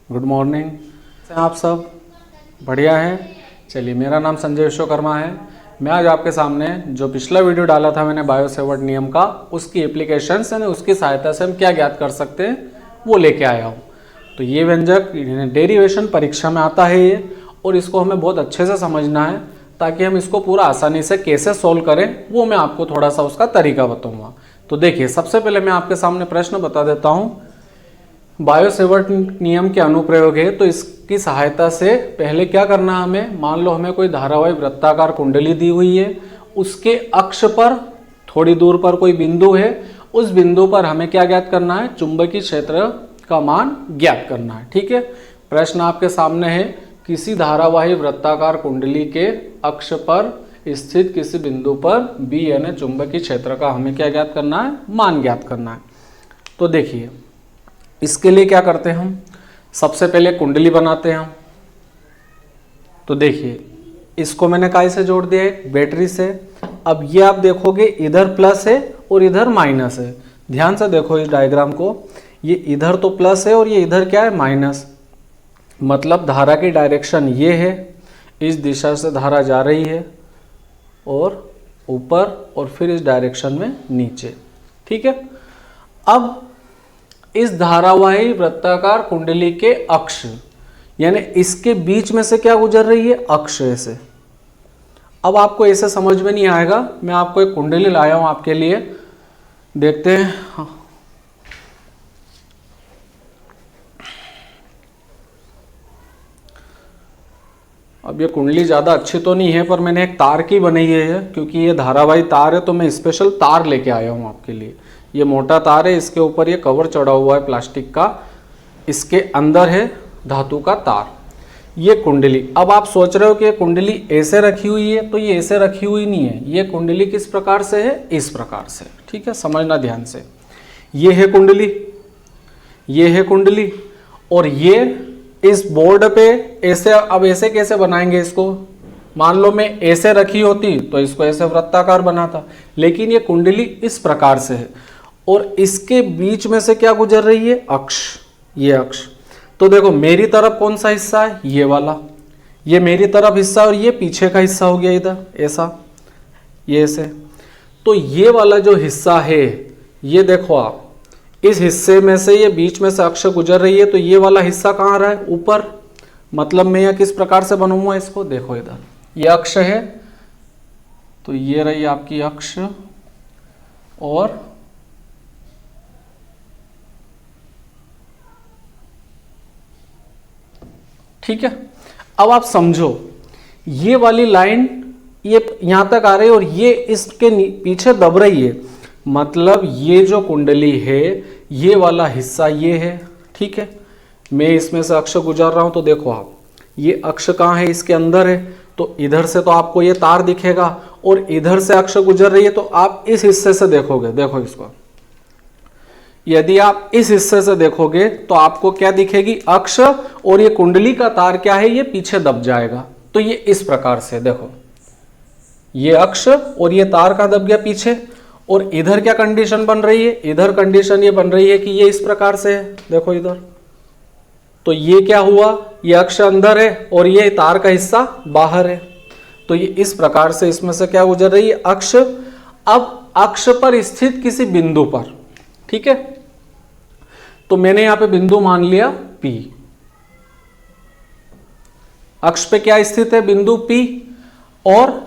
Good morning. आप सब बढ़िया हैं? चलिए, मेरा नाम संजय विश्वकर्मा है। मैं आज आपके सामने जो पिछला वीडियो डाला था मैंने बायो सेवर्ट नियम का, उसकी एप्लीकेशंस यानी उसकी सहायता से हम क्या ज्ञात कर सकते हैं वो लेके आया हूँ। तो ये व्यंजक डेरिवेशन परीक्षा में आता है ये, और इसको हमें बहुत अच्छे से समझना है ताकि हम इसको पूरा आसानी से कैसे सोल्व करें वो मैं आपको थोड़ा सा उसका तरीका बताऊँगा। तो देखिए, सबसे पहले मैं आपके सामने प्रश्न बता देता हूँ। बायो सेवर्ट नियम के अनुप्रयोग है, तो इसकी सहायता से पहले क्या करना है हमें, मान लो हमें कोई धारावाही वृत्ताकार कुंडली दी हुई है, उसके अक्ष पर थोड़ी दूर पर कोई बिंदु है, उस बिंदु पर हमें क्या ज्ञात करना है, चुंबकीय क्षेत्र का मान ज्ञात करना है। ठीक है, प्रश्न आपके सामने है, किसी धारावाही वृत्ताकार कुंडली के अक्ष पर स्थित किसी बिंदु पर बी यानी चुंबकीय क्षेत्र का हमें क्या ज्ञात करना है, मान ज्ञात करना है। तो देखिए, इसके लिए क्या करते हैं हम, सबसे पहले कुंडली बनाते हैं हम। तो देखिए, इसको मैंने काय से जोड़ दिया है, बैटरी से। अब ये आप देखोगे इधर प्लस है और इधर माइनस है। ध्यान से देखो इस डायग्राम को, ये इधर तो प्लस है और ये इधर क्या है, माइनस। मतलब धारा की डायरेक्शन ये है, इस दिशा से धारा जा रही है और ऊपर, और फिर इस डायरेक्शन में नीचे। ठीक है, अब इस धारावाही वृत्ताकार कुंडली के अक्ष यानी इसके बीच में से क्या गुजर रही है, अक्ष से। अब आपको ऐसे समझ में नहीं आएगा, मैं आपको एक कुंडली लाया हूं आपके लिए, देखते हैं। अब ये कुंडली ज़्यादा अच्छी तो नहीं है, पर मैंने एक तार की बनाई है, क्योंकि ये धारावाही तार है तो मैं स्पेशल तार लेके आया हूँ आपके लिए। ये मोटा तार है, इसके ऊपर ये कवर चढ़ा हुआ है प्लास्टिक का, इसके अंदर है धातु का तार। ये कुंडली, अब आप सोच रहे हो कि ये कुंडली ऐसे रखी हुई है, तो ये ऐसे रखी हुई नहीं है। ये कुंडली किस प्रकार से है, इस प्रकार से। ठीक है, समझना ध्यान से। ये है कुंडली, ये है कुंडली, और ये इस बोर्ड पे ऐसे। अब ऐसे कैसे बनाएंगे इसको, मान लो मैं ऐसे रखी होती तो इसको ऐसे वृत्ताकार बनाता, लेकिन ये कुंडली इस प्रकार से है और इसके बीच में से क्या गुजर रही है, अक्ष, ये अक्ष। तो देखो, मेरी तरफ कौन सा हिस्सा है, ये वाला, ये मेरी तरफ हिस्सा और ये पीछे का हिस्सा हो गया इधर, ऐसा, ये ऐसे। तो ये वाला जो हिस्सा है, ये देखो आप, इस हिस्से में से ये बीच में से अक्ष गुजर रही है, तो ये वाला हिस्सा कहाँ आ रहा है, ऊपर। मतलब मैं यह किस प्रकार से बनूंगा इसको, देखो इधर ये अक्ष है, तो ये रही आपकी अक्ष, और ठीक है। अब आप समझो, ये वाली लाइन ये यहां तक आ रही है और ये इसके पीछे दब रही है। मतलब ये जो कुंडली है, ये वाला हिस्सा ये है। ठीक है, मैं इसमें से अक्ष गुजर रहा हूं, तो देखो आप, ये अक्ष कहाँ है, इसके अंदर है। तो इधर से तो आपको ये तार दिखेगा, और इधर से अक्ष गुजर रही है, तो आप इस हिस्से से देखोगे, देखो इसको, यदि आप इस हिस्से से देखोगे तो आपको क्या दिखेगी, अक्ष, और ये कुंडली का तार क्या है, ये पीछे दब जाएगा। तो ये इस प्रकार से देखो, ये अक्ष और ये तार का दब गया पीछे, और इधर क्या कंडीशन बन रही है, इधर कंडीशन ये बन रही है कि ये इस प्रकार से है, देखो इधर। तो ये क्या हुआ, ये अक्ष अंदर है और ये तार का हिस्सा बाहर है। तो ये इस प्रकार से इसमें से क्या गुजर रही है, अक्ष। अब अक्ष पर स्थित किसी बिंदु पर, ठीक है, तो मैंने यहां पे बिंदु मान लिया P। अक्ष पे क्या स्थित है, बिंदु P, और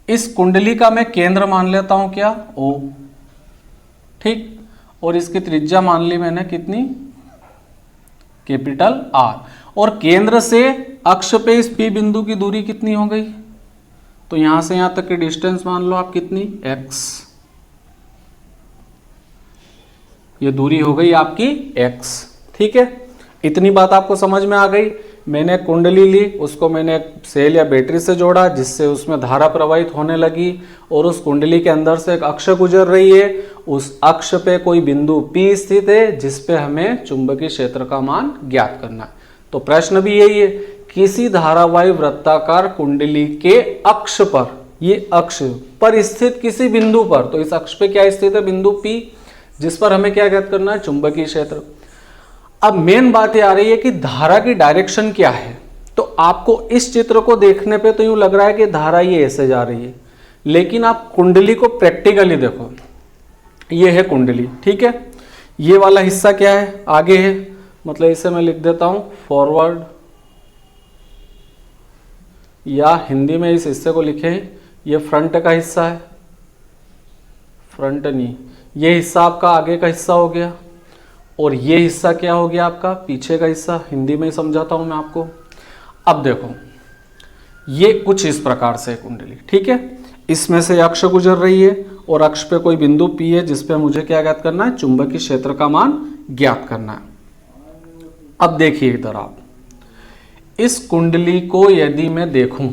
इस कुंडली का मैं केंद्र मान लेता हूं क्या, O। ठीक, और इसकी त्रिज्या मान ली मैंने कितनी, कैपिटल R। और केंद्र से अक्ष पे इस P बिंदु की दूरी कितनी हो गई, तो यहां से यहां तक की डिस्टेंस मान लो आप कितनी, x। ये दूरी हो गई आपकी x। ठीक है, इतनी बात आपको समझ में आ गई। मैंने कुंडली ली, उसको मैंने एक सेल या बैटरी से जोड़ा, जिससे उसमें धारा प्रवाहित होने लगी, और उस कुंडली के अंदर से एक अक्ष गुजर रही है। उस अक्ष पे कोई बिंदु P स्थित है, जिस पे हमें चुंबकीय क्षेत्र का मान ज्ञात करना है। तो प्रश्न भी यही है, किसी धारावाही वृत्ताकार कुंडली के अक्ष पर, ये अक्ष पर स्थित किसी बिंदु पर, तो इस अक्ष पे क्या स्थित है, बिंदु P, जिस पर हमें क्या ज्ञात करना है, चुंबकीय क्षेत्र। अब मेन बात ये आ रही है कि धारा की डायरेक्शन क्या है। तो आपको इस चित्र को देखने पे तो यूं लग रहा है कि धारा ये ऐसे जा रही है, लेकिन आप कुंडली को प्रैक्टिकली देखो, ये है कुंडली, ठीक है। ये वाला हिस्सा क्या है, आगे है, मतलब इसे मैं लिख देता हूं फॉरवर्ड, या हिंदी में इस हिस्से को लिखे ये फ्रंट का हिस्सा है, फ्रंट नहीं, ये हिस्सा आपका आगे का हिस्सा हो गया, और ये हिस्सा क्या हो गया आपका पीछे का हिस्सा। हिंदी में ही समझाता हूं मैं आपको। अब देखो ये कुछ इस प्रकार से है कुंडली, ठीक है। इसमें से अक्ष गुजर रही है और अक्ष पे कोई बिंदु P है जिस पे मुझे क्या ज्ञात करना है, चुंबकीय क्षेत्र का मान ज्ञात करना है। अब देखिए इधर आप, इस कुंडली को यदि मैं देखूं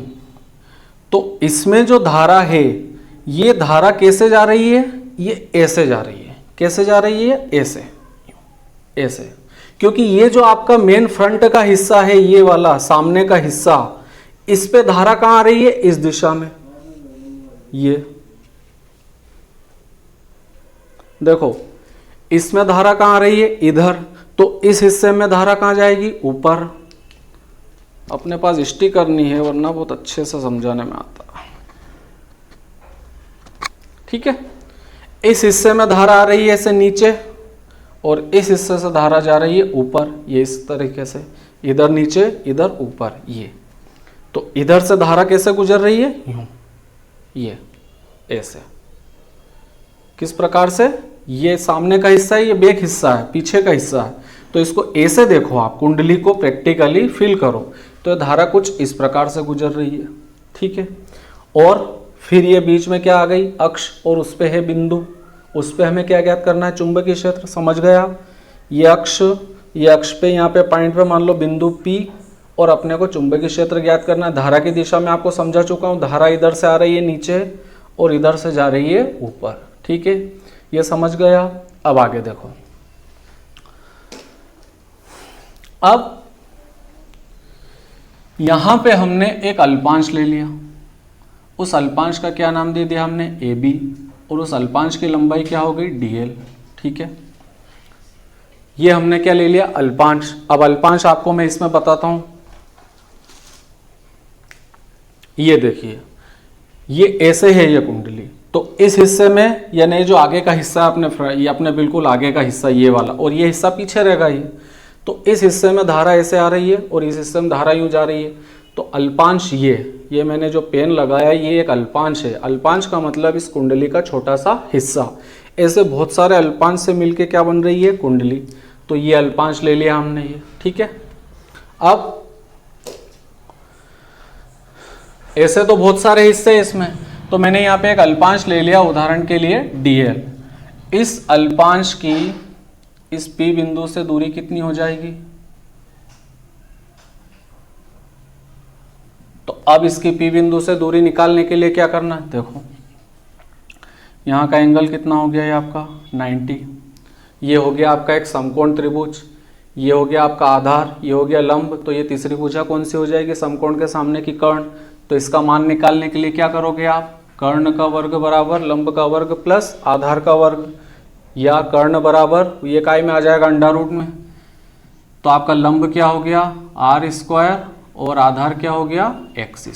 तो इसमें जो धारा है, ये धारा कैसे जा रही है, ये ऐसे जा रही है। कैसे जा रही है, ऐसे, ऐसे, क्योंकि ये जो आपका मेन फ्रंट का हिस्सा है, ये वाला सामने का हिस्सा, इस पे धारा कहां आ रही है, इस दिशा में। ये देखो इसमें धारा कहां आ रही है, इधर, तो इस हिस्से में धारा कहां जाएगी, ऊपर। अपने पास स्टिकर नहीं है वरना बहुत अच्छे से समझाने में आता, ठीक है। इस हिस्से में धारा आ रही है ऐसे नीचे, और इस हिस्से से धारा जा रही है ऊपर, ये इस तरीके से, इधर नीचे इधर ऊपर, ये। तो इधर से धारा कैसे गुजर रही है, यूं, ये ऐसे। किस प्रकार से, ये सामने का हिस्सा है, ये बैक हिस्सा है, पीछे का हिस्सा है, तो इसको ऐसे देखो आप, कुंडली को प्रैक्टिकली फील करो, तो धारा कुछ इस प्रकार से गुजर रही है, ठीक है। और फिर ये बीच में क्या आ गई, अक्ष, और उस पे है बिंदु, उस पे हमें क्या ज्ञात करना है, चुंबकीय क्षेत्र। समझ गया, ये अक्ष पे, यहाँ पे पॉइंट पे मान लो बिंदु P, और अपने को चुंबकीय क्षेत्र ज्ञात करना है। धारा की दिशा में आपको समझा चुका हूँ, धारा इधर से आ रही है नीचे और इधर से जा रही है ऊपर, ठीक है, ये समझ गया। अब आगे देखो, अब यहां पे हमने एक अल्पांश ले लिया, उस अल्पांश का क्या नाम दे दिया हमने, AB, और उस अल्पांश की लंबाई क्या हो गई, DL, ठीक है। ये हमने क्या ले लिया, अल्पांश। अब अल्पांश आपको मैं इसमें बताता हूं, ये देखिए, ये ऐसे है ये कुंडली, तो इस हिस्से में, यानी जो आगे का हिस्सा अपने, ये अपने बिल्कुल आगे का हिस्सा ये वाला, और ये हिस्सा पीछे रहेगा ये, तो इस हिस्से में धारा ऐसे आ रही है और इस हिस्से में धारा यूं जा रही है। तो अल्पांश ये मैंने जो पेन लगाया ये एक अल्पांश है। अल्पांश का मतलब इस कुंडली का छोटा सा हिस्सा। ऐसे बहुत सारे अल्पांश से मिलके क्या बन रही है, कुंडली। तो ये अल्पांश ले लिया हमने ये, ठीक है। अब ऐसे तो बहुत सारे हिस्से इसमें, तो मैंने यहाँ पे एक अल्पांश ले लिया उदाहरण के लिए DL। इस अल्पांश की इस P बिंदु से दूरी कितनी हो जाएगी, तो अब इसकी P बिंदु से दूरी निकालने के लिए क्या करना है, देखो यहाँ का एंगल कितना हो गया, ये आपका 90। ये हो गया आपका एक समकोण त्रिभुज, ये हो गया आपका आधार, ये हो गया लंब। तो ये तीसरी भुजा कौन सी हो जाएगी, समकोण के सामने की कर्ण। तो इसका मान निकालने के लिए क्या करोगे आप, कर्ण का वर्ग बराबर लंब का वर्ग प्लस आधार का वर्ग, या कर्ण बराबर ये काय में आ जाएगा अंडा रूट में। तो आपका लंब क्या हो गया r² और आधार क्या हो गया x²।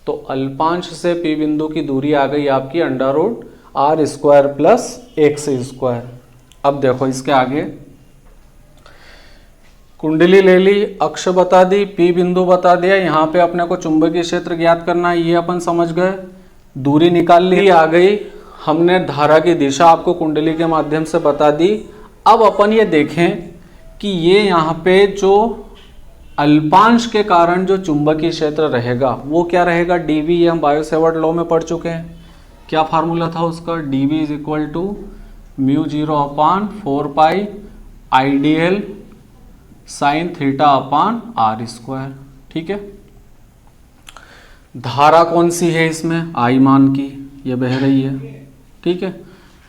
तो अल्पांश से P बिंदु की दूरी आ गई आपकी अंडा रूट r² प्लस x²। अब देखो इसके आगे कुंडली ले ली, अक्ष बता दी, P बिंदु बता दिया, यहाँ पे अपने को चुंबकीय क्षेत्र ज्ञात करना है, ये अपन समझ गए। दूरी निकाल ली, आ गई। हमने धारा की दिशा आपको कुंडली के माध्यम से बता दी। अब अपन ये देखें कि ये यहाँ पे जो अल्पांश के कारण जो चुंबकीय क्षेत्र रहेगा वो क्या रहेगा, dV। ये हम बायो सेवर्ट लॉ में पढ़ चुके हैं। क्या फार्मूला था उसका, dV is equal to μ0/4π IDL sine θ/r²। ठीक है। धारा कौन सी है इसमें, I मान की, ये बह रही है। ठीक है,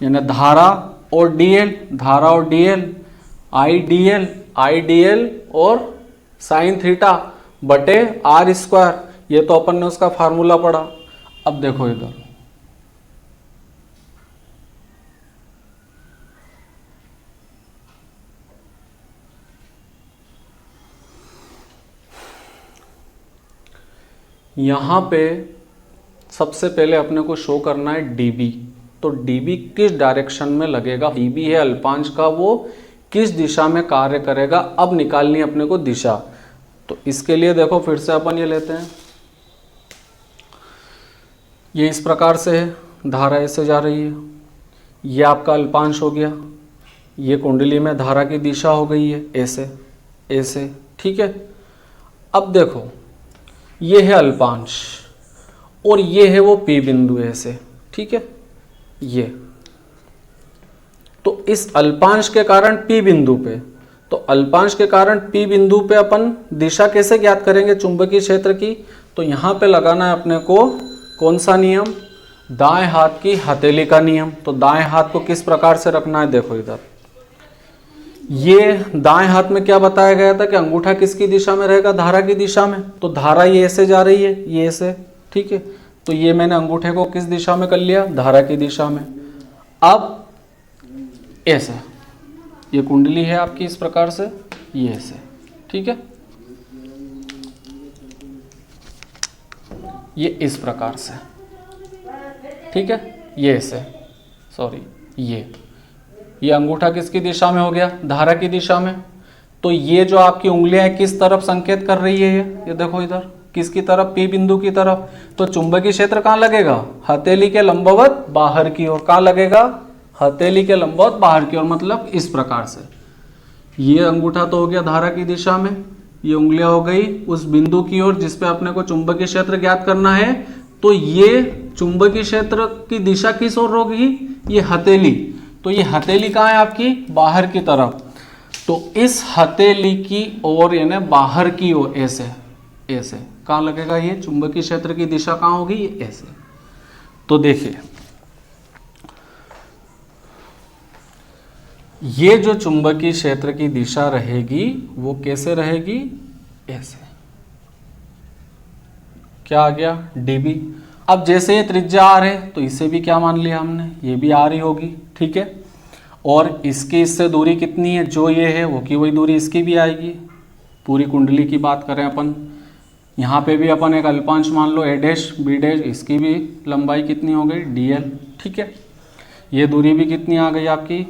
यानी धारा और dl, धारा और dl, IDL और साइन थीटा बटे r²। ये तो अपन ने उसका फार्मूला पढ़ा। अब देखो इधर, यहाँ पे सबसे पहले अपने को शो करना है dB। तो dB किस डायरेक्शन में लगेगा, dB है अल्पांश का, वो किस दिशा में कार्य करेगा, अब निकालनी है अपने को दिशा। तो इसके लिए देखो फिर से अपन ये लेते हैं, ये इस प्रकार से है, धारा ऐसे जा रही है, ये आपका अल्पांश हो गया, ये कुंडली में धारा की दिशा हो गई है ऐसे ऐसे, ठीक है। अब देखो ये है अल्पांश और ये है वो P बिंदु ऐसे, ठीक है। ये तो इस अल्पांश के कारण P बिंदु पे, तो अल्पांश के कारण P बिंदु पे अपन दिशा कैसे ज्ञात करेंगे चुंबकीय क्षेत्र की, तो यहां पे लगाना है अपने को कौन सा नियम, दाएं हाथ की हथेली का नियम। तो दाएं हाथ को किस प्रकार से रखना है, देखो इधर, ये दाएं हाथ में क्या बताया गया था कि अंगूठा किसकी दिशा में रहेगा, धारा की दिशा में। तो धारा ये ऐसे जा रही है, ये ऐसे, ठीक है। तो ये मैंने अंगूठे को किस दिशा में कर लिया, धारा की दिशा में। अब ऐसे ये कुंडली है आपकी इस प्रकार से, ये ऐसे, ठीक है। ये इस प्रकार से, ठीक है, ये ऐसे, सॉरी, ये अंगूठा किसकी दिशा में हो गया, धारा की दिशा में। तो ये जो आपकी उंगलियां है किस तरफ संकेत कर रही है, ये देखो इधर किसकी तरफ, P बिंदु की तरफ। तो चुंबकीय क्षेत्र कहाँ लगेगा, हथेली के लंबवत बाहर की ओर। कहाँ लगेगा, हथेली के लंबवत बाहर की ओर, मतलब इस प्रकार से। ये अंगूठा तो हो गया धारा की दिशा में, ये उंगलियां हो गई उस बिंदु की ओर जिसपे अपने को चुंबकीय क्षेत्र ज्ञात करना है। तो ये चुंबकीय क्षेत्र की दिशा किस ओर होगी, ये हथेली। तो ये हथेली कहाँ है आपकी, बाहर की तरफ। तो इस हथेली की ओर यानी बाहर की ओर ऐसे ऐसे कहाँ लगेगा, ये चुंबकीय क्षेत्र की दिशा कहाँ होगी, ये ऐसे। तो देखिए ये जो चुंबकीय क्षेत्र की दिशा रहेगी वो कैसे रहेगी, ऐसे। क्या आ गया, dB। अब जैसे ये त्रिज्या r है तो इसे भी क्या मान लिया हमने, ये भी r ही होगी, ठीक है। और इसकी इससे दूरी कितनी है, जो ये है वो की वही दूरी इसकी भी आएगी। पूरी कुंडली की बात करें अपन, यहाँ पे भी अपन एक अल्पांश मान लो a डैश b डैश, इसकी भी लंबाई कितनी हो गई, dl, ठीक है। ये दूरी भी कितनी आ गई आपकी,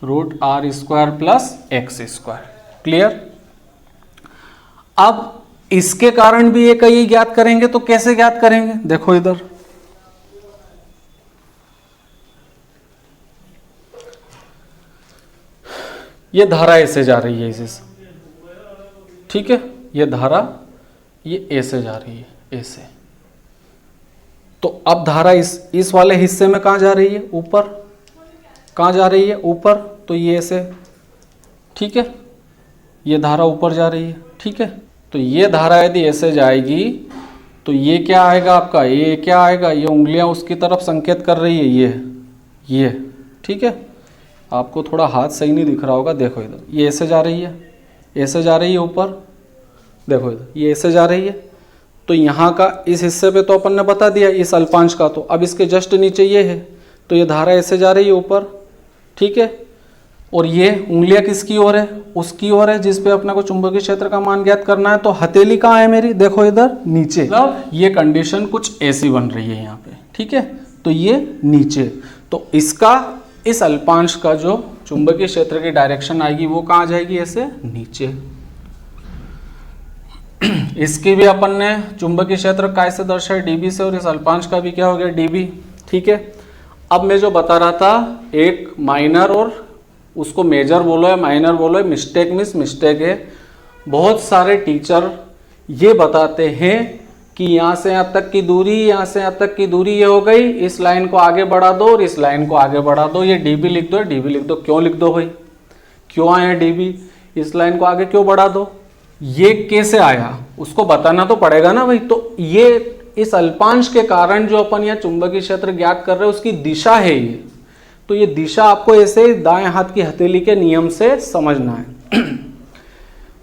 √r² प्लस x²। क्लियर। अब इसके कारण भी एक ही ज्ञात करेंगे, तो कैसे ज्ञात करेंगे, देखो इधर, ये धारा ऐसे जा रही है इसे, ठीक है। ये धारा ये ऐसे जा रही है, ऐसे। तो अब धारा इस वाले हिस्से में कहाँ जा रही है, ऊपर। कहाँ जा रही है, ऊपर। तो ये ऐसे, ठीक है, ये धारा ऊपर जा रही है, ठीक है। तो ये धारा यदि ऐसे जाएगी तो ये क्या आएगा आपका, ये क्या आएगा, ये उंगलियां उसकी तरफ संकेत कर रही है, ये, ठीक है। आपको थोड़ा हाथ सही नहीं दिख रहा होगा, देखो इधर, ये ऐसे जा रही है, ऐसे जा रही है ऊपर, देखो इधर, ये ऐसे जा रही है। तो यहाँ का इस हिस्से पे तो अपन ने बता दिया इस अल्पांश का, तो अब इसके जस्ट नीचे ये है, तो ये धारा ऐसे जा रही है ऊपर, ठीक है। और ये उंगलियां किसकी ओर है, उसकी ओर है जिस पे अपने को चुंबकीय क्षेत्र का मान ज्ञात करना है। तो हथेली कहाँ है मेरी, देखो इधर नीचे। मतलब ये कंडीशन कुछ ऐसी बन रही है यहाँ पे, ठीक है। तो ये नीचे, तो इसका इस अल्पांश का जो चुंबकीय क्षेत्र की डायरेक्शन आएगी वो कहाँ जाएगी, ऐसे नीचे। इसकी भी अपन ने चुंबकीय क्षेत्र काय से दर्शाया, dB से, और इस अल्पांश का भी क्या हो गया, dB, ठीक है। अब मैं जो बता रहा था, एक माइनर और उसको मेजर बोलो या माइनर बोलो, मिस्टेक है। बहुत सारे टीचर ये बताते हैं कि यहाँ से यहाँ तक की दूरी, यहाँ से यहाँ तक की दूरी ये हो गई, इस लाइन को आगे बढ़ा दो और इस लाइन को आगे बढ़ा दो, ये dB लिख दो, dB लिख दो। क्यों लिख दो भाई, क्यों आया dB, इस लाइन को आगे क्यों बढ़ा दो, ये कैसे आया उसको बताना तो पड़ेगा ना भाई। तो ये इस अल्पांश के कारण जो अपन यहाँ चुंबकीय क्षेत्र ज्ञात कर रहे हैं उसकी दिशा है ये। तो ये दिशा आपको ऐसे दाएं हाथ की हथेली के नियम से समझना है।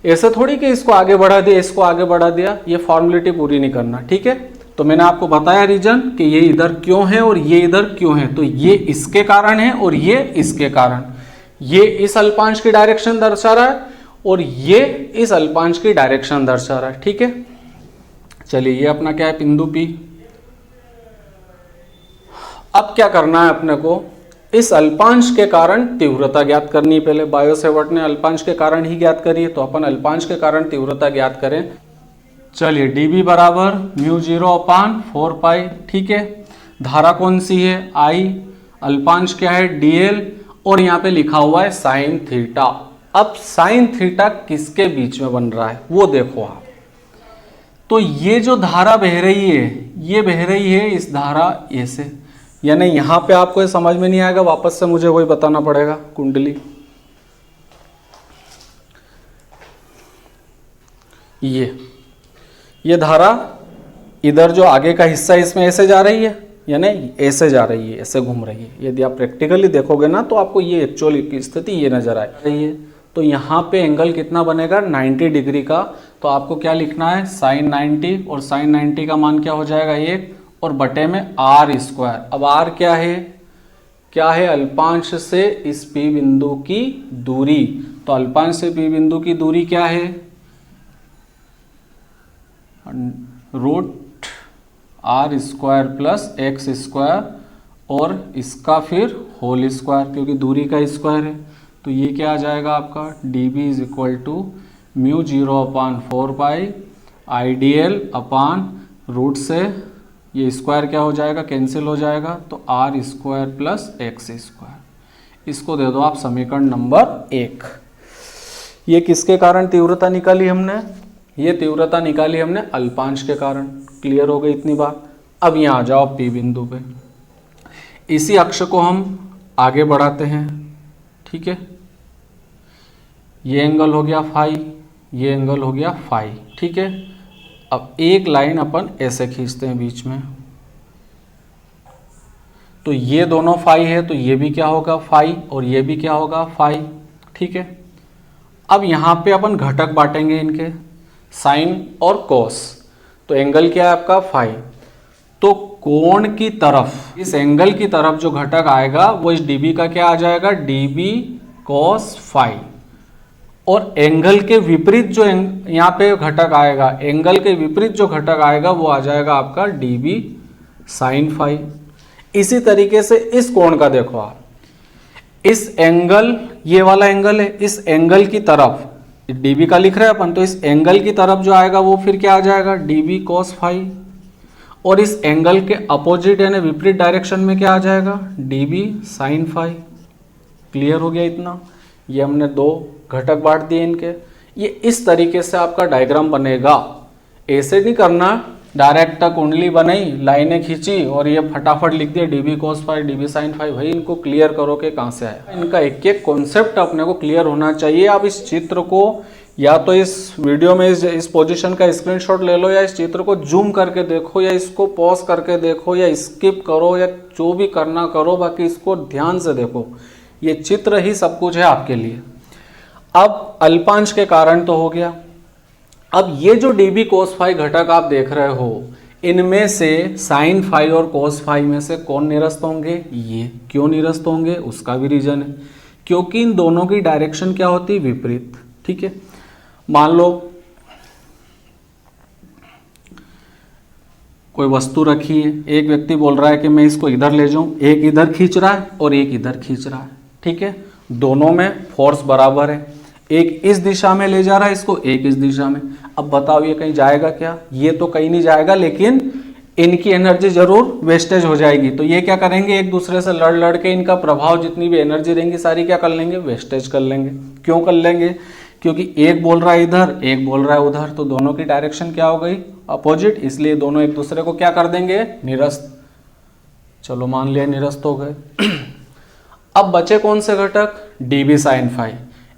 ऐसे थोड़ी कि इसको आगे बढ़ा दिया, इसको आगे बढ़ा दिया, ये फॉर्मेलिटी पूरी नहीं करना, ठीक है। तो मैंने आपको बताया रीजन कि ये इधर क्यों है और ये इधर क्यों है। तो ये इसके कारण है और ये इसके कारण, ये इस अल्पांश की डायरेक्शन दर्शा रहा है और ये इस अल्पांश की डायरेक्शन दर्शा रहा है, ठीक है। चलिए ये अपना क्या है, बिंदु P। अब क्या करना है अपने को, इस अल्पांश के कारण तीव्रता ज्ञात करनी है। पहले बायो सेवर्ट ने अल्पांश के कारण ही ज्ञात करी है, तो अपन अल्पांश के कारण तीव्रता ज्ञात करें। चलिए dB बराबर μ0/4 पाई, ठीक है। धारा कौन सी है, I, अल्पांश क्या है dl, और यहाँ पे लिखा हुआ है साइन थीटा। अब साइन थीटा किसके बीच में बन रहा है वो देखो आप। तो ये जो धारा बह रही है, ये बह रही है इस धारा ए से, यानी यहां पे आपको ये समझ में नहीं आएगा, वापस से मुझे वही बताना पड़ेगा। कुंडली ये धारा इधर जो आगे का हिस्सा इसमें ऐसे जा रही है, यानी ऐसे जा रही है, ऐसे घूम रही है। यदि आप प्रैक्टिकली देखोगे ना तो आपको ये एक्चुअली की स्थिति ये नजर आ रही है। तो यहाँ पे एंगल कितना बनेगा, 90 डिग्री का। तो आपको क्या लिखना है, साइन 90, और साइन 90 का मान क्या हो जाएगा 1, और बटे में r²। अब r क्या है, अल्पांश से इस P बिंदु की दूरी। तो अल्पांश से P बिंदु की दूरी क्या है, √r² + x², और इसका फिर होल स्क्वायर, क्योंकि दूरी का स्क्वायर है। तो ये क्या आ जाएगा आपका, dB = μ0/4 पाई IDL अपान रूट से ये स्क्वायर क्या हो जाएगा, कैंसिल हो जाएगा, तो r² + x²। इसको दे दो आप समीकरण नंबर 1। ये किसके कारण तीव्रता निकाली हमने, ये तीव्रता निकाली हमने अल्पांश के कारण। क्लियर हो गई इतनी बात। अब यहाँ आ जाओ P बिंदु पे, इसी अक्ष को हम आगे बढ़ाते हैं, ठीक है। ये एंगल हो गया फाई, ये एंगल हो गया फाई, ठीक है। अब एक लाइन अपन ऐसे खींचते हैं बीच में, तो ये दोनों फाई है, तो ये भी क्या होगा फाई, और ये भी क्या होगा फाई, ठीक है। अब यहाँ पे अपन घटक बांटेंगे इनके, साइन और कोस। तो एंगल क्या है आपका फाई, तो कोण की तरफ, इस एंगल की तरफ जो घटक आएगा वो इस dB का क्या आ जाएगा, dB cos फाई। और एंगल के विपरीत जो यहाँ पे घटक आएगा, एंगल के विपरीत जो घटक आएगा वो आ जाएगा आपका dB sin फाई। इसी तरीके से इस कोण का देखो आप, इस एंगल, ये वाला एंगल है, इस एंगल की तरफ dB का लिख रहे हैं अपन, तो इस एंगल की तरफ जो आएगा वो फिर क्या आ जाएगा, dB cos फाई। और इस एंगल के अपोजिट यानी विपरीत डायरेक्शन में क्या आ जाएगा, dB sin फाई। क्लियर हो गया इतना। ये हमने दो घटक बांट दिए इनके। ये इस तरीके से आपका डायग्राम बनेगा। ऐसे नहीं करना डायरेक्ट कुंडली बनाई, लाइनें खींची और ये फटाफट लिख दिया dB cos phi dB sin phi. भाई इनको क्लियर करो कि कहाँ से आया। इनका एक एक कॉन्सेप्ट अपने को क्लियर होना चाहिए। आप इस चित्र को या तो इस वीडियो में इस पोजीशन का स्क्रीनशॉट ले लो, या इस चित्र को जूम करके देखो, या इसको पॉज करके देखो, या स्किप करो, या जो भी करना करो, बाकी इसको ध्यान से देखो। ये चित्र ही सब कुछ है आपके लिए। अब अल्पांश के कारण तो हो गया। अब ये जो dB cos फाई घटक आप देख रहे हो, इनमें से साइन फाई और cos फाई में से कौन निरस्त होंगे, ये। क्यों निरस्त होंगे उसका भी रीजन है, क्योंकि इन दोनों की डायरेक्शन क्या होती है, विपरीत। ठीक है, मान लो कोई वस्तु रखी है, एक व्यक्ति बोल रहा है कि मैं इसको इधर ले जाऊं, एक इधर खींच रहा है और एक इधर खींच रहा है। ठीक है, दोनों में फोर्स बराबर है। एक इस दिशा में ले जा रहा है इसको, एक इस दिशा में। अब बताओ ये कहीं जाएगा क्या, ये तो कहीं नहीं जाएगा, लेकिन इनकी एनर्जी जरूर वेस्टेज हो जाएगी। तो ये क्या करेंगे, एक दूसरे से लड़ लड़ के इनका प्रभाव, जितनी भी एनर्जी रहेंगी सारी क्या कर लेंगे, वेस्टेज कर लेंगे। क्यों कर लेंगे, क्योंकि एक बोल रहा है इधर, एक बोल रहा है उधर, तो दोनों की डायरेक्शन क्या हो गई, अपोजिट। इसलिए दोनों एक दूसरे को क्या कर देंगे, निरस्त। चलो मान लिया निरस्त हो गए। अब बचे कौन से घटक, dB sin फाई।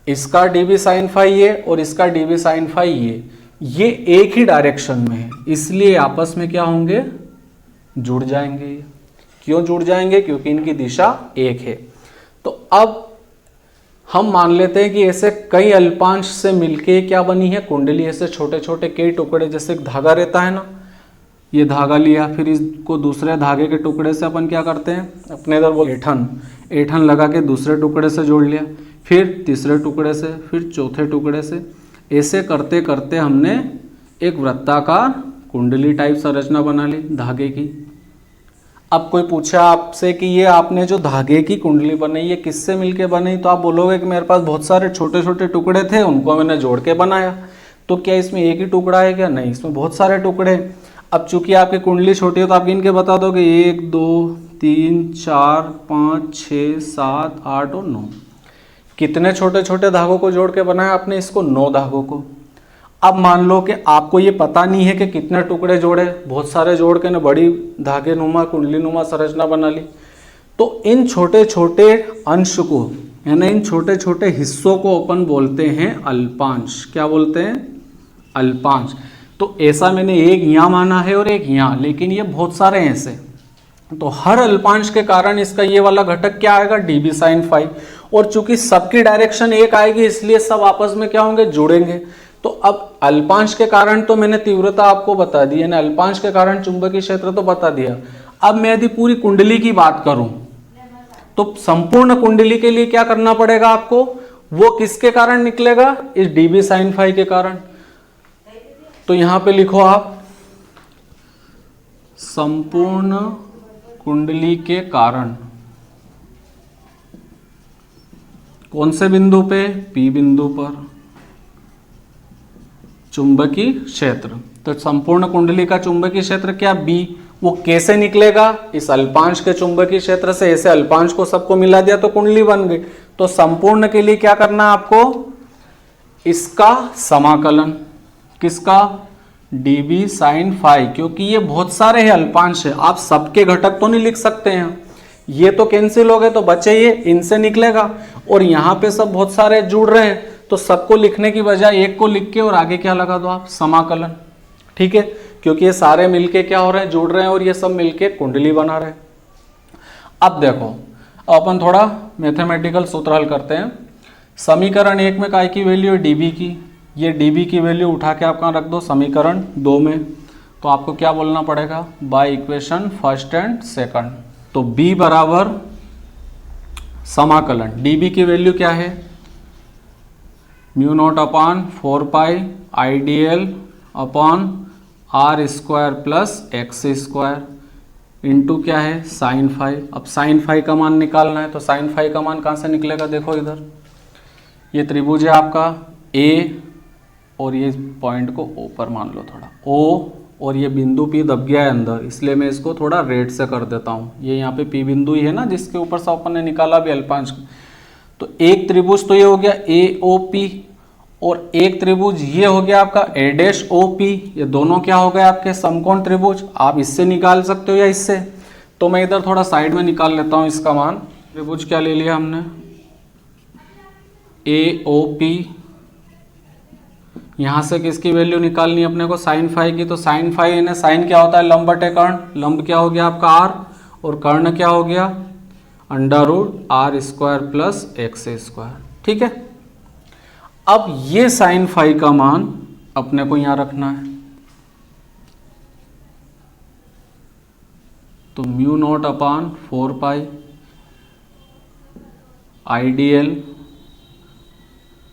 इसका dB sin फाई ये और इसका dB sin फाई ये एक ही डायरेक्शन में है, इसलिए आपस में क्या होंगे, जुड़ जाएंगे। क्यों जुड़ जाएंगे, क्योंकि इनकी दिशा एक है। तो अब हम मान लेते हैं कि ऐसे कई अल्पांश से मिलके क्या बनी है कुंडली। ऐसे छोटे छोटे कई टुकड़े, जैसे एक धागा रहता है ना, ये धागा लिया, फिर इसको दूसरे धागे के टुकड़े से अपन क्या करते हैं, अपने इधर वो ऐठन लगा के दूसरे टुकड़े से जोड़ लिया, फिर तीसरे टुकड़े से, फिर चौथे टुकड़े से। ऐसे करते करते हमने एक वृत्ताकार कुंडली टाइप संरचना बना ली धागे की। अब कोई पूछा आपसे कि ये आपने जो धागे की कुंडली बनाई ये किससे मिलके बनी, तो आप बोलोगे कि मेरे पास बहुत सारे छोटे छोटे टुकड़े थे, उनको मैंने जोड़ के बनाया। तो क्या इसमें एक ही टुकड़ा है क्या? नहीं, इसमें बहुत सारे टुकड़े। अब चूंकि आपकी कुंडली छोटी है तो आप गिन के बता दोगे 1 2 3 4 5 6 7 8 और 9। कितने छोटे छोटे धागों को जोड़ के बनाया आपने इसको? 9 धागों को। अब मान लो कि आपको ये पता नहीं है कि कितने टुकड़े जोड़े, बहुत सारे जोड़ के ना बड़ी धागे नुमा कुंडली नुमा संरचना बना ली। तो इन छोटे छोटे अंश को यानी इन छोटे छोटे हिस्सों को अपन बोलते हैं अल्पांश। क्या बोलते हैं? अल्पांश। तो ऐसा मैंने एक यहाँ माना है और एक यहाँ, लेकिन ये बहुत सारे हैं ऐसे। तो हर अल्पांश के कारण इसका ये वाला घटक क्या आएगा? dB sin phi। और चूंकि सबकी डायरेक्शन एक आएगी इसलिए सब आपस में क्या होंगे? जुड़ेंगे। तो अब अल्पांश के कारण तो मैंने तीव्रता आपको बता दी, यानी अल्पांश के कारण चुंबकीय क्षेत्र तो बता दिया। अब मैं यदि पूरी कुंडली की बात करूं तो संपूर्ण कुंडली के लिए क्या करना पड़ेगा आपको? वो किसके कारण निकलेगा? इस dB sin phi के कारण। तो यहां पे लिखो आप संपूर्ण कुंडली के कारण। कौन से बिंदु पे? P बिंदु पर चुंबकीय क्षेत्र। तो संपूर्ण कुंडली का चुंबकीय क्षेत्र क्या? B। वो कैसे निकलेगा? इस अल्पांश के चुंबकीय क्षेत्र से। ऐसे अल्पांश को सबको मिला दिया तो कुंडली बन गई। तो संपूर्ण के लिए क्या करना है आपको? इसका समाकलन। किसका? dB sin phi। क्योंकि ये बहुत सारे हैं अल्पांश है, आप सबके घटक तो नहीं लिख सकते हैं। ये तो कैंसिल हो गए तो बचे ये, इनसे निकलेगा। और यहाँ पे सब बहुत सारे जुड़ रहे हैं तो सबको लिखने की बजाय एक को लिख के और आगे क्या लगा दो आप? समाकलन। ठीक है, क्योंकि ये सारे मिलके क्या हो रहे हैं? जुड़ रहे हैं और ये सब मिलके कुंडली बना रहे हैं। अब देखो, अपन थोड़ा मैथमेटिकल सूत्र हल करते हैं। समीकरण 1 में काय की वैल्यू है? dB की। ये dB की वैल्यू उठा के आप कहाँ रख दो? समीकरण 2 में। तो आपको क्या बोलना पड़ेगा? By equation first and second. तो B बराबर समाकलन dB की वैल्यू क्या है? Mu not upon 4 pi IDL upon R square plus X square into क्या है? Sine phi. अब साइन फाई का मान निकालना है तो साइन फाई का मान कहाँ से निकलेगा? देखो इधर, ये त्रिभुज है आपका A और ये पॉइंट को O पर मान लो थोड़ा, O और ये बिंदु P दब गया है अंदर, इसलिए मैं इसको थोड़ा रेड से कर देता हूँ। ये यहाँ पे P बिंदु ही है ना जिसके ऊपर से अपन ने निकाला भी अल्पांश। तो एक त्रिभुज तो ये हो गया AOP और एक त्रिभुज ये हो गया आपका A'OP। ये दोनों क्या हो गए आपके? समकोण त्रिभुज। आप इससे निकाल सकते हो या इससे। तो मैं इधर थोड़ा साइड में निकाल लेता हूँ इसका मान। त्रिभुज क्या ले लिया हमने? AOP। यहाँ से किसकी वैल्यू निकालनी है अपने को? साइन फाई की। तो साइन फाई यानी साइन क्या होता है? लंब बटे कर्ण। लंब क्या हो गया आपका? R और कर्ण क्या हो गया? √R square plus X square. ठीक है, अब ये साइन फाई का मान अपने को यहां रखना है। तो mu not upon 4 pi IDL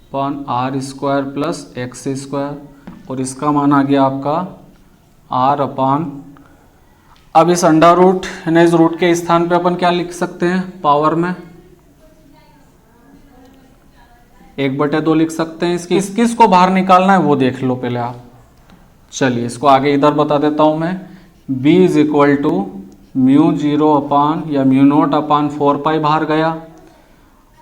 upon R square plus X square और इसका मान आ गया आपका R अपान, अब इस अंडर रूट यानी इस रूट के स्थान पे अपन क्या लिख सकते हैं? पावर में 1/2 लिख सकते हैं। किस को बाहर निकालना है वो देख लो पहले आप। चलिए इसको आगे इधर बता देता हूं मैं। B is equal to mu 0 upon या म्यू नॉट अपान 4 पाई बाहर गया,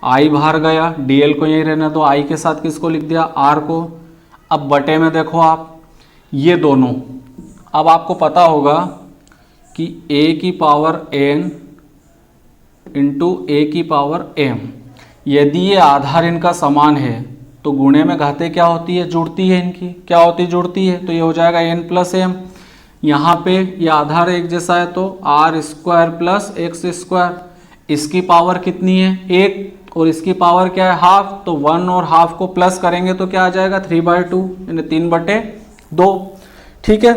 I बाहर गया, DL को यही रहने दो, I के साथ किसको लिख दिया? R को। अब बटे में देखो आप ये दोनों, अब आपको पता होगा कि A की पावर n इंटू A की पावर m, यदि ये आधार इनका समान है तो गुणे में घाते क्या होती है? जुड़ती है। इनकी क्या होती? जुड़ती है। तो ये हो जाएगा n प्लस m। यहाँ पे ये आधार एक जैसा है तो R square plus X square. इसकी पावर कितनी है? 1 और इसकी पावर क्या है? हाफ। तो 1 और हाफ को प्लस करेंगे तो क्या आ जाएगा? 3/2 यानी 3/2। ठीक है,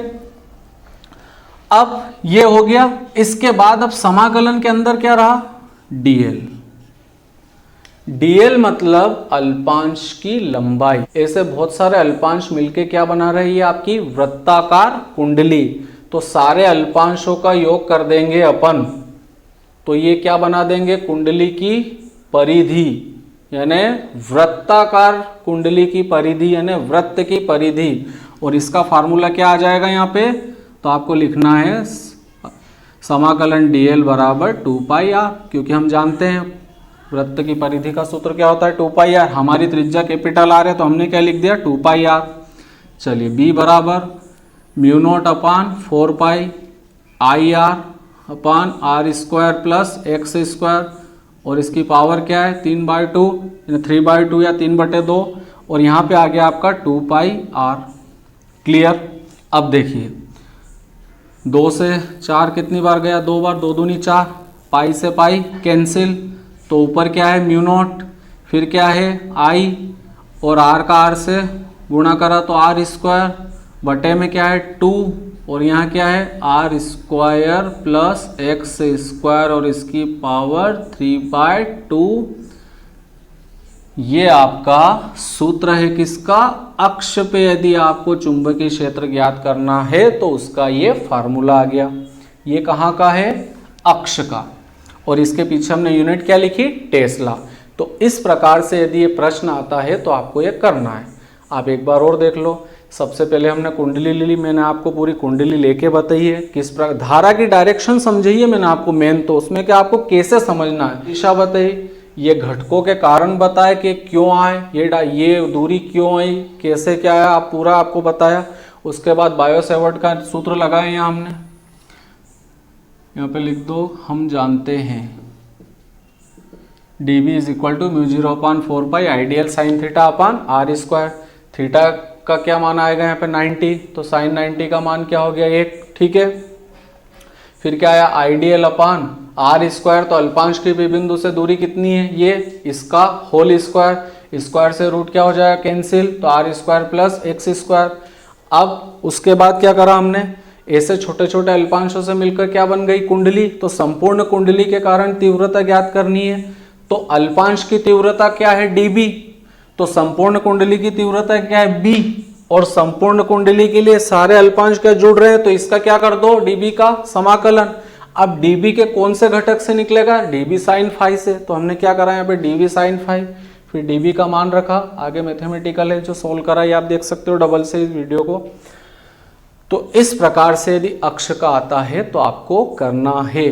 अब ये हो गया। इसके बाद अब समाकलन के अंदर क्या रहा? DL। dl मतलब अल्पांश की लंबाई। ऐसे बहुत सारे अल्पांश मिलके क्या बना रही है आपकी वृत्ताकार कुंडली। तो सारे अल्पांशों का योग कर देंगे अपन, तो ये क्या बना देंगे कुंडली की परिधि, यानी वृत्ताकार कुंडली की परिधि, यानी वृत्त की परिधि। और इसका फार्मूला क्या आ जाएगा यहाँ पे, तो आपको लिखना है समाकलन dl बराबर 2 पाई आर, क्योंकि हम जानते हैं वृत्त की परिधि का सूत्र क्या होता है 2 पाई आर। हमारी त्रिज्या कैपिटल आर है तो हमने क्या लिख दिया 2 पाई आर। चलिए b बराबर mu not upon 4 pi I R upon R square plus X square, और इसकी पावर क्या है 3/2, 3/2 या 3/2, और यहाँ पे आ गया आपका 2 पाई आर। क्लियर। अब देखिए 2 से 4 कितनी बार गया, 2 बार, 2 दूनी 4, पाई से पाई कैंसिल, तो ऊपर क्या है म्यू नॉट, फिर क्या है आई, और आर का आर से गुणा करा तो आर स्क्वायर, बटे में क्या है 2, और यहाँ क्या है R square plus X square, और इसकी पावर 3/2। ये आपका सूत्र है किसका, अक्ष पे यदि आपको चुंबकीय क्षेत्र ज्ञात करना है तो उसका ये फार्मूला आ गया। ये कहाँ का है, अक्ष का, और इसके पीछे हमने यूनिट क्या लिखी टेस्ला। तो इस प्रकार से यदि ये प्रश्न आता है तो आपको ये करना है। आप एक बार और देख लो। सबसे पहले हमने कुंडली ली, मैंने आपको पूरी कुंडली लेके बताई है किस प्रकार, धारा की डायरेक्शन समझिए मैंने आपको मेन, तो उसमें क्या आपको कैसे समझना है, दिशा बताई, ये घटकों के कारण बताए कि क्यों आए, ये दूरी क्यों आई, कैसे क्या है, आप पूरा आपको बताया। उसके बाद बायो सेवर्ट का सूत्र लगाए यहाँ हमने, यहाँ पे लिख दो, हम जानते हैं dB is equal to mu 0/4 pi ideal sine theta upon R square. Theta का क्या मान आएगा यहाँ पे 90, तो साइन 90 का मान क्या हो गया 1, ठीक है। फिर क्या आया आइडियल अपान आर स्क्वायर, तो अल्पांश की भी बिंदु से दूरी कितनी है ये, इसका होल स्क्वायर, स्क्वायर से रूट क्या हो जाएगा कैंसिल, तो R square plus X square. अब उसके बाद क्या करा हमने, ऐसे छोटे छोटे अल्पांशों से मिलकर क्या बन गई कुंडली, तो संपूर्ण कुंडली के कारण तीव्रता ज्ञात करनी है। तो अल्पांश की तीव्रता क्या है dB, तो संपूर्ण कुंडली की तीव्रता क्या है b, और संपूर्ण कुंडली के लिए सारे अल्पांश क्या जुड़ रहे हैं, तो इसका क्या कर दो dB का समाकलन। अब dB के कौन से घटक से निकलेगा, dB sin phi से, तो हमने क्या करा यहाँ पे dB sin phi, फिर dB का मान रखा, आगे मैथमेटिकल है जो सोल्व करा, ये आप देख सकते हो डबल से इस वीडियो को। तो इस प्रकार से यदि अक्ष का आता है तो आपको करना है।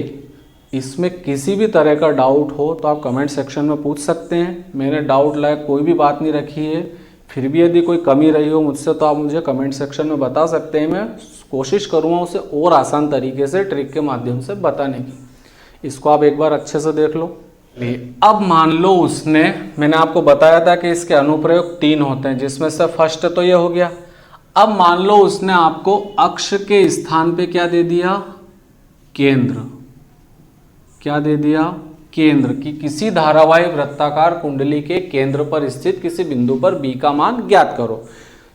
इसमें किसी भी तरह का डाउट हो तो आप कमेंट सेक्शन में पूछ सकते हैं, मैंने डाउट लायक कोई भी बात नहीं रखी है। फिर भी यदि कोई कमी रही हो मुझसे तो आप मुझे कमेंट सेक्शन में बता सकते हैं, मैं कोशिश करूँगा उसे और आसान तरीके से ट्रिक के माध्यम से बताने की। इसको आप एक बार अच्छे से देख लो। अब मान लो उसने, मैंने आपको बताया था कि इसके अनुप्रयोग 3 होते हैं, जिसमें से फर्स्ट तो ये हो गया। अब मान लो उसने आपको अक्ष के स्थान पे क्या दे दिया, केंद्र, क्या दे दिया केंद्र, कि किसी धारावाही वृत्ताकार कुंडली के केंद्र पर स्थित किसी बिंदु पर b का मान ज्ञात करो।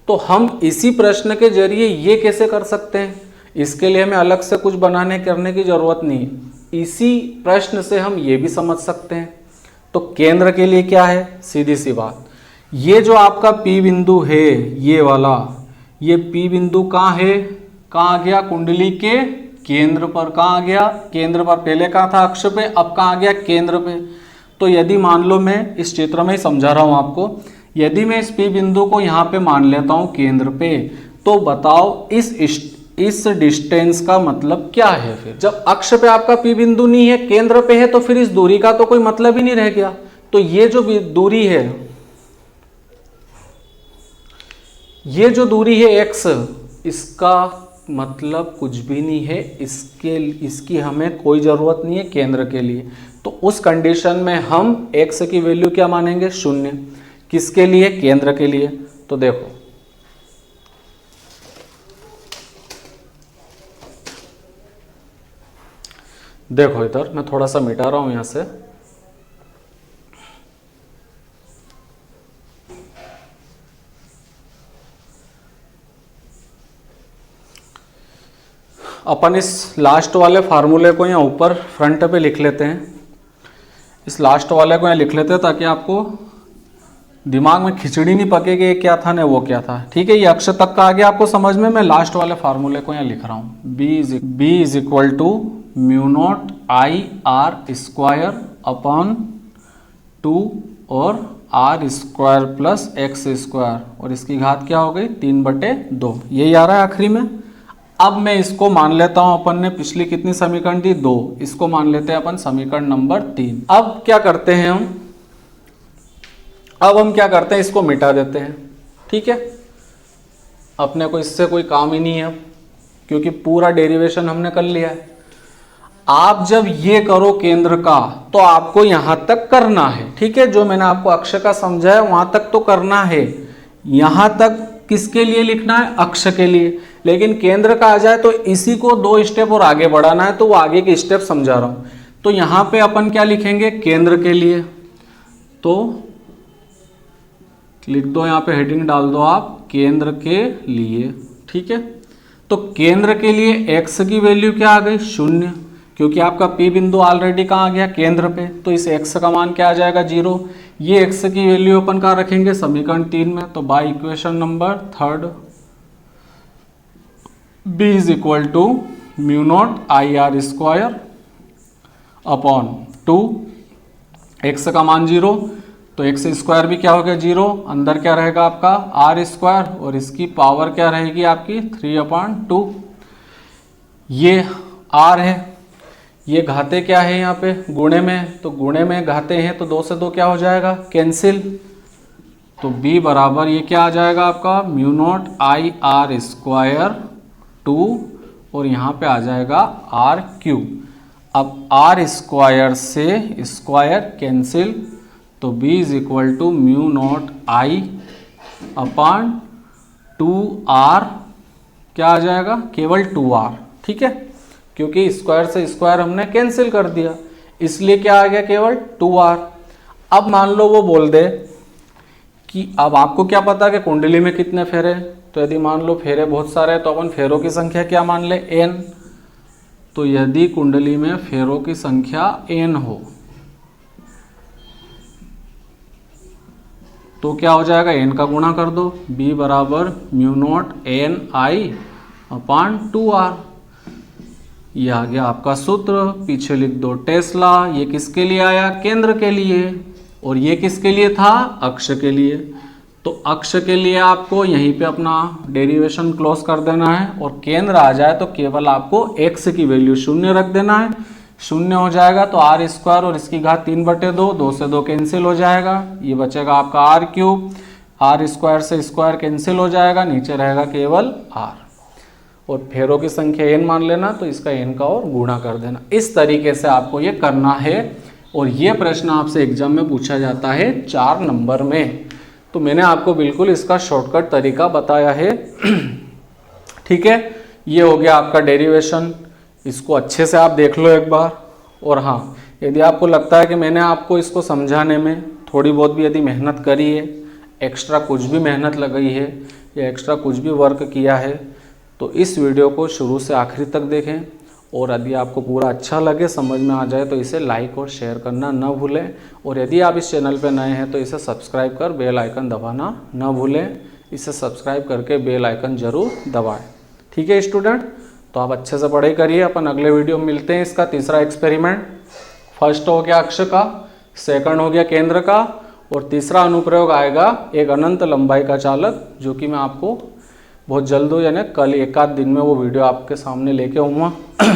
तो हम इसी प्रश्न के जरिए ये कैसे कर सकते हैं, इसके लिए हमें अलग से कुछ बनाने करने की जरूरत नहीं है, इसी प्रश्न से हम ये भी समझ सकते हैं। तो केंद्र के लिए क्या है, सीधी सी बात, ये जो आपका P बिंदु है ये वाला, ये P बिंदु कहाँ है, कहाँ आ गया कुंडली के केंद्र पर, कहाँ आ गया केंद्र पर, पहले कहाँ था अक्ष पे, अब कहाँ आ गया केंद्र पे। तो यदि मान लो, मैं इस चित्र में ही समझा रहा हूँ आपको, यदि मैं इस P बिंदु को यहाँ पे मान लेता हूँ केंद्र पे, तो बताओ इस डिस्टेंस का मतलब क्या है। फिर जब अक्ष पे आपका P बिंदु नहीं है, केंद्र पे है, तो फिर इस दूरी का तो कोई मतलब ही नहीं रह गया। तो ये जो दूरी है, ये जो दूरी है x, इसका मतलब कुछ भी नहीं है, इसकी हमें कोई ज़रूरत नहीं है केंद्र के लिए। तो उस कंडीशन में हम x की वैल्यू क्या मानेंगे 0, किसके लिए, केंद्र के लिए। तो देखो देखो इधर मैं थोड़ा सा मिटा रहा हूं यहां से, अपन इस लास्ट वाले फार्मूले को यहाँ ऊपर फ्रंट पे लिख लेते हैं। इस लास्ट वाले को यहाँ लिख लेते हैं ताकि आपको दिमाग में खिचड़ी नहीं पके कि ये क्या था ना वो क्या था। ठीक है, ये अक्ष तक का आ गया आपको समझ में। मैं लास्ट वाले फार्मूले को यहाँ लिख रहा हूँ, b is equal to mu not I R square upon 2 और R square plus X square, और इसकी घात क्या हो गई 3/2, यही आ रहा है आखिरी में। अब मैं इसको मान लेता हूं, अपन ने पिछली कितनी समीकरण थी 2, इसको मान लेते हैं अपन समीकरण नंबर 3। अब क्या करते हैं हम क्या करते हैं, इसको मिटा देते हैं। ठीक है, अपने को इससे कोई काम ही नहीं है अब, क्योंकि पूरा डेरिवेशन हमने कर लिया है। आप जब ये करो केंद्र का तो आपको यहां तक करना है। ठीक है, जो मैंने आपको अक्ष का समझाया वहां तक तो करना है, यहां तक किसके लिए लिखना है, अक्ष के लिए। लेकिन केंद्र का आ जाए तो इसी को 2 स्टेप और आगे बढ़ाना है, तो वो आगे के स्टेप समझा रहा हूं। तो यहां पे अपन क्या लिखेंगे, केंद्र के लिए, तो लिख दो, यहां पे हेडिंग डाल दो आप, केंद्र के लिए। ठीक है, तो केंद्र के लिए x की वैल्यू क्या आ गई 0, क्योंकि आपका P बिंदु ऑलरेडी कहाँ आ गया, केंद्र पे, तो इस x का मान क्या आ जाएगा 0। ये x की वैल्यू अपन कहाँ रखेंगे, समीकरण 3 में। तो by equation number 3 b is equal to mu not I R square upon 2, x का मान 0, तो एक्स स्क्वायर भी क्या हो गया 0, अंदर क्या रहेगा आपका आर स्क्वायर, और इसकी पावर क्या रहेगी आपकी 3/2। ये आर है, ये घाते क्या है यहाँ पे गुणे में, तो गुणे में घाते हैं तो 2 से 2 क्या हो जाएगा कैंसिल। तो b बराबर ये क्या आ जाएगा आपका mu not I R square 2, और यहाँ पे आ जाएगा आर क्यूब। अब आर स्क्वायर से स्क्वायर कैंसिल, तो b is equal to mu not I upon 2r, क्या आ जाएगा केवल 2r। ठीक है, क्योंकि स्क्वायर से स्क्वायर हमने कैंसिल कर दिया, इसलिए क्या आ गया केवल 2r। अब मान लो वो बोल दे कि अब आपको क्या पता कि कुंडली में कितने फेरे, तो यदि मान लो फेरे बहुत सारे हैं तो अपन फेरों की संख्या क्या मान ले n। तो यदि कुंडली में फेरों की संख्या n हो तो क्या हो जाएगा, n का गुणा कर दो, b बराबर mu not an I upon 2r। ये आ गया आपका सूत्र, पीछे लिख दो टेस्ला। ये किसके लिए आया, केंद्र के लिए, और ये किसके लिए था, अक्ष के लिए। तो अक्ष के लिए आपको यहीं पे अपना डेरिवेशन क्लोज कर देना है, और केंद्र आ जाए तो केवल आपको x की वैल्यू 0 रख देना है। 0 हो जाएगा तो आर स्क्वायर और इसकी घात 3/2, 2 से 2 कैंसिल हो जाएगा, ये बचेगा आपका आर क्यूब। आर स्क्वायर से स्क्वायर कैंसिल हो जाएगा, नीचे रहेगा केवल आर, और फेरों की संख्या n मान लेना, तो इसका n का और गुणा कर देना। इस तरीके से आपको ये करना है, और ये प्रश्न आपसे एग्जाम में पूछा जाता है 4 नंबर में। तो मैंने आपको बिल्कुल इसका शॉर्टकट तरीका बताया है। ठीक है, ये हो गया आपका डेरिवेशन, इसको अच्छे से आप देख लो एक बार। और हाँ, यदि आपको लगता है कि मैंने आपको इसको समझाने में थोड़ी बहुत भी यदि मेहनत करी है, एक्स्ट्रा कुछ भी मेहनत लगाई है या एक्स्ट्रा कुछ भी वर्क किया है, तो इस वीडियो को शुरू से आखिरी तक देखें, और यदि आपको पूरा अच्छा लगे, समझ में आ जाए, तो इसे लाइक और शेयर करना न भूलें। और यदि आप इस चैनल पर नए हैं तो इसे सब्सक्राइब कर बेल आइकन दबाना न भूलें। इसे सब्सक्राइब करके बेल आइकन जरूर दबाएं। ठीक है स्टूडेंट, तो आप अच्छे से पढ़ाई करिए। अपन अगले वीडियो में मिलते हैं। इसका तीसरा एक्सपेरिमेंट, फर्स्ट हो गया अक्ष का, सेकंड हो गया केंद्र का, और तीसरा अनुप्रयोग आएगा एक अनंत लंबाई का चालक, जो कि मैं आपको बहुत जल्द हो, यानी कल 1 आध दिन में वो वीडियो आपके सामने लेके आऊँगा।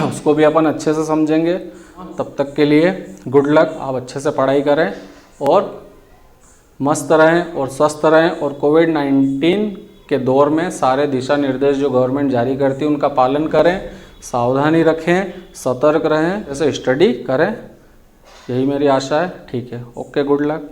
उसको भी अपन अच्छे से समझेंगे। तब तक के लिए गुड लक, आप अच्छे से पढ़ाई करें और मस्त रहें और स्वस्थ रहें, और कोविड-19 के दौर में सारे दिशा निर्देश जो गवर्नमेंट जारी करती है उनका पालन करें, सावधानी रखें, सतर्क रहें, जैसे स्टडी करें, यही मेरी आशा है। ठीक है, ओके, गुड लक।